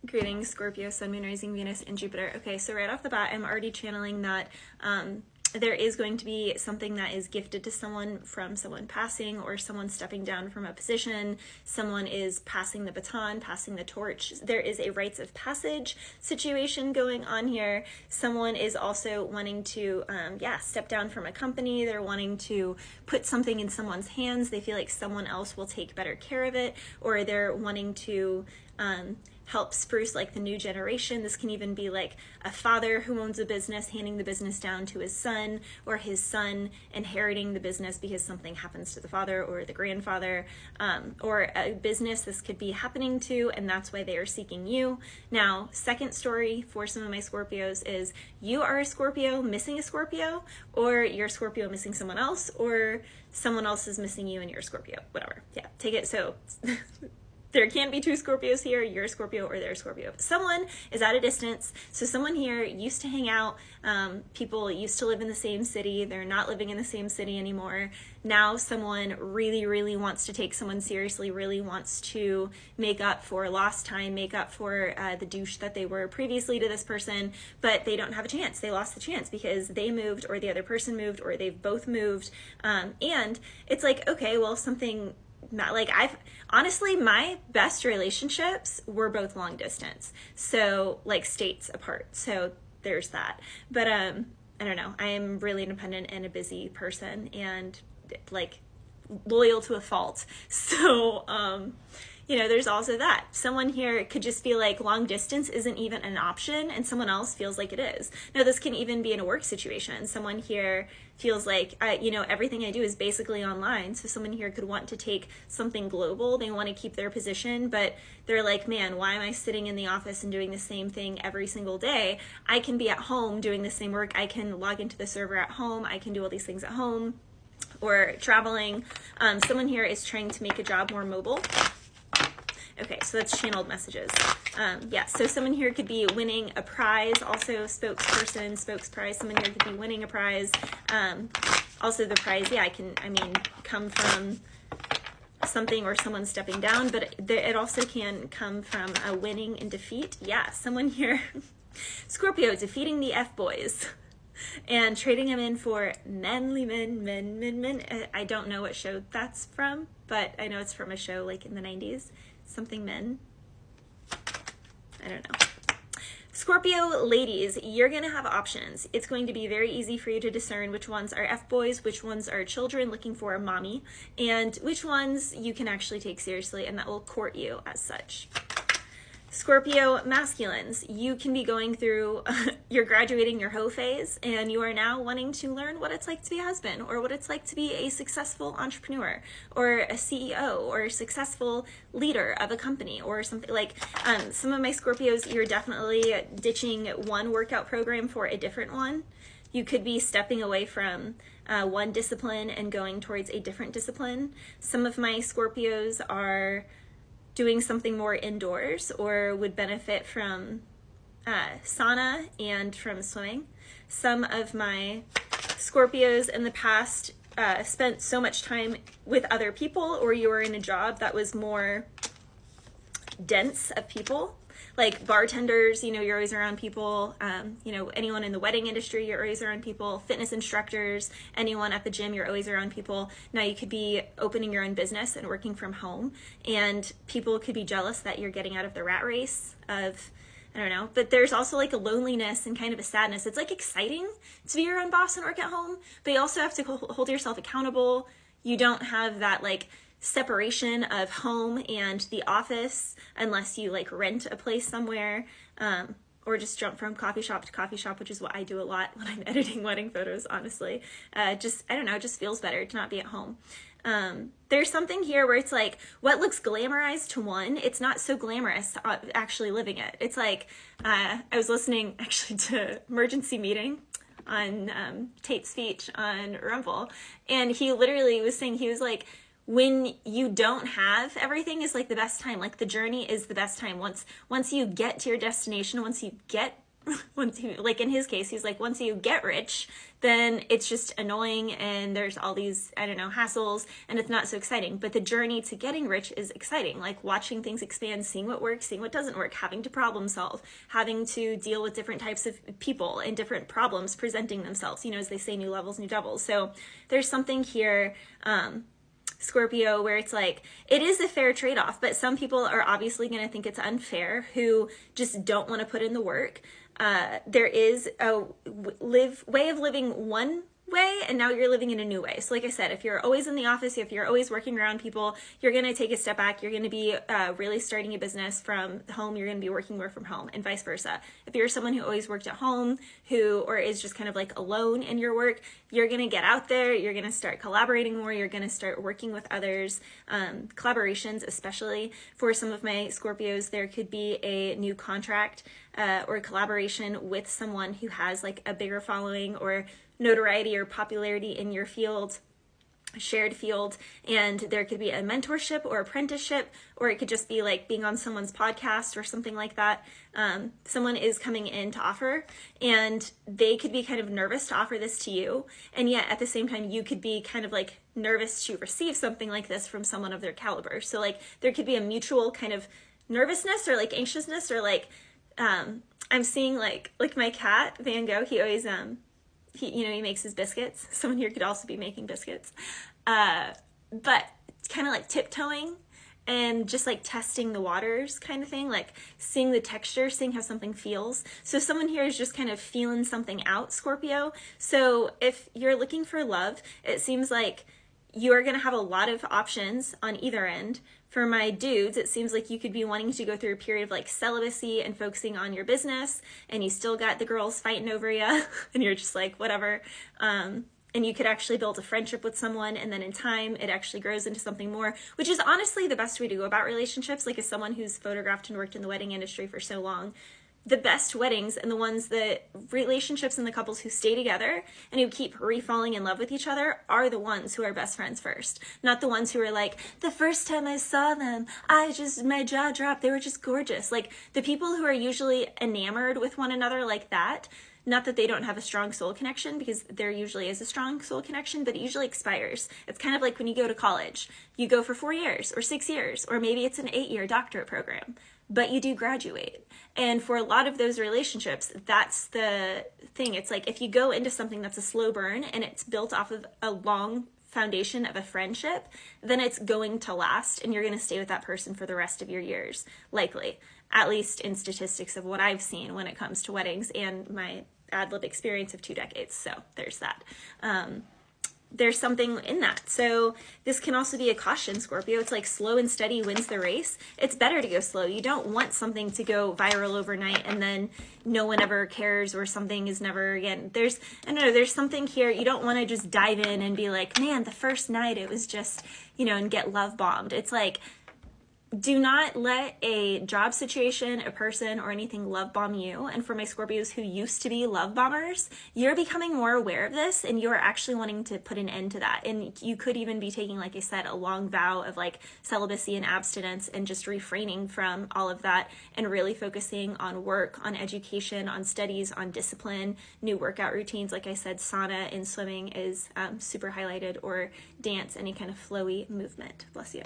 Greetings, Scorpio, Sun, Moon, Rising, Venus, and Jupiter. Okay, so right off the bat, I'm already channeling that there is going to be something that is gifted to someone from someone passing or someone stepping down from a position. Someone is passing the baton, passing the torch. There is a rites of passage situation going on here. Someone is also wanting to, step down from a company. They're wanting to put something in someone's hands. They feel like someone else will take better care of it, or they're wanting to help spruce like the new generation. This can even be like a father who owns a business handing the business down to his son, or his son inheriting the business because something happens to the father or the grandfather, or a business this could be happening to, and that's why they are seeking you. Now, second story for some of my Scorpios is you are a Scorpio missing a Scorpio, or you're a Scorpio missing someone else, or someone else is missing you and you're a Scorpio, whatever. Yeah, take it. So there can't be two Scorpios here. You're a Scorpio or they're a Scorpio. Someone is at a distance. So someone here used to hang out. People used to live in the same city. They're not living in the same city anymore. Now someone really, really wants to take someone seriously, really wants to make up for lost time, make up for the douche that they were previously to this person, but they don't have a chance. They lost the chance because they moved, or the other person moved, or they've both moved. And it's like, okay, well, something... like honestly, my best relationships were both long distance, so like states apart, so there's that. But I don't know, I am really independent and a busy person, and like loyal to a fault, so there's also that. Someone here could just feel like long distance isn't even an option, and someone else feels like it is. Now, this can even be in a work situation. Someone here feels like, everything I do is basically online. So someone here could want to take something global. They want to keep their position, but they're like, man, why am I sitting in the office and doing the same thing every single day? I can be at home doing the same work. I can log into the server at home. I can do all these things at home, or traveling. Someone here is trying to make a job more mobile. Okay, so that's channeled messages. So someone here could be winning a prize, also spokesperson, spokesprize. Someone here could be winning a prize. Also the prize, come from something or someone stepping down, but it also can come from a winning and defeat. Yeah, someone here, Scorpio, defeating the F-boys and trading them in for manly men. I don't know what show that's from, but I know it's from a show like in the 90s. Something men. I don't know. Scorpio ladies, you're going to have options. It's going to be very easy for you to discern which ones are F-boys, which ones are children looking for a mommy, and which ones you can actually take seriously and that will court you as such. Scorpio masculines, you can be going through, you're graduating your hoe phase, and you are now wanting to learn what it's like to be a husband, or what it's like to be a successful entrepreneur, or a CEO, or a successful leader of a company, or something like, some of my Scorpios, you're definitely ditching one workout program for a different one. You could be stepping away from one discipline and going towards a different discipline. Some of my Scorpios are doing something more indoors, or would benefit from sauna and from swimming. Some of my Scorpios in the past spent so much time with other people, or you were in a job that was more dense of people, like bartenders, you're always around people, anyone in the wedding industry, you're always around people, fitness instructors, anyone at the gym, you're always around people. Now you could be opening your own business and working from home, and people could be jealous that you're getting out of the rat race of, I don't know, but there's also like a loneliness and kind of a sadness. It's like exciting to be your own boss and work at home, but you also have to hold yourself accountable. You don't have that like separation of home and the office unless you like rent a place somewhere, or just jump from coffee shop to coffee shop, which is what I do a lot when I'm editing wedding photos, honestly. I don't know, it just feels better to not be at home. There's something here where it's like what looks glamorized to one, it's not so glamorous actually living it. It's like I was listening actually to Emergency Meeting on Tate's speech on Rumble, and he literally was saying, he was like, when you don't have everything is like the best time, like the journey is the best time. Once you get to your destination, once you get once you, like in his case, he's like, once you get rich, then it's just annoying and there's all these, I don't know, hassles, and it's not so exciting. But the journey to getting rich is exciting, like watching things expand, seeing what works, seeing what doesn't work, having to problem solve, having to deal with different types of people and different problems presenting themselves, you know, as they say, new levels, new devils. So there's something here, Scorpio, where it's like, it is a fair trade-off, but some people are obviously going to think it's unfair who just don't want to put in the work. There is a way of living one way, and now you're living in a new way. So like I said, if you're always in the office, if you're always working around people, you're going to take a step back. You're going to be really starting a business from home. You're going to be working more from home, and vice versa. If you're someone who always worked at home, or is just kind of like alone in your work, you're going to get out there. You're going to start collaborating more. You're going to start working with others. Collaborations, especially for some of my Scorpios, there could be a new contract or collaboration with someone who has like a bigger following or notoriety or popularity in your field, shared field, and there could be a mentorship or apprenticeship, or it could just be like being on someone's podcast or something like that. Someone is coming in to offer, and they could be kind of nervous to offer this to you, and yet at the same time you could be kind of like nervous to receive something like this from someone of their caliber. So like there could be a mutual kind of nervousness or like anxiousness, or like I'm seeing like my cat Van Gogh, he always he makes his biscuits. Someone here could also be making biscuits. But kind of like tiptoeing and just like testing the waters kind of thing, like seeing the texture, seeing how something feels. So someone here is just kind of feeling something out, Scorpio. So if you're looking for love, it seems like you are going to have a lot of options on either end. For my dudes, it seems like you could be wanting to go through a period of like celibacy and focusing on your business, and you still got the girls fighting over you, and you're just like, whatever. And you could actually build a friendship with someone, and then in time, it actually grows into something more, which is honestly the best way to go about relationships. Like as someone who's photographed and worked in the wedding industry for so long, the best weddings and the ones that relationships and the couples who stay together and who keep re-falling in love with each other are the ones who are best friends first. Not the ones who are like, the first time I saw them, my jaw dropped. They were just gorgeous. Like the people who are usually enamored with one another like that, not that they don't have a strong soul connection, because there usually is a strong soul connection, but it usually expires. It's kind of like when you go to college. You go for 4 years or 6 years, or maybe it's an 8-year doctorate program, but you do graduate. And for a lot of those relationships, that's the thing. It's like if you go into something that's a slow burn and it's built off of a long foundation of a friendship, then it's going to last, and you're going to stay with that person for the rest of your years, likely, at least in statistics of what I've seen when it comes to weddings and my ad lib experience of 2 decades. So there's that. There's something in that. So this can also be a caution, Scorpio. It's like slow and steady wins the race. It's better to go slow. You don't want something to go viral overnight and then no one ever cares, or something is never again. I don't know, there's something here. You don't want to just dive in and be like, man, the first night it was just, and get love bombed. It's like, do not let a job situation, a person, or anything love bomb you. And for my Scorpios who used to be love bombers, you're becoming more aware of this, and you're actually wanting to put an end to that. And you could even be taking, like I said, a long vow of like celibacy and abstinence, and just refraining from all of that and really focusing on work, on education, on studies, on discipline, new workout routines. Like I said, sauna and swimming is super highlighted, or dance, any kind of flowy movement. Bless you.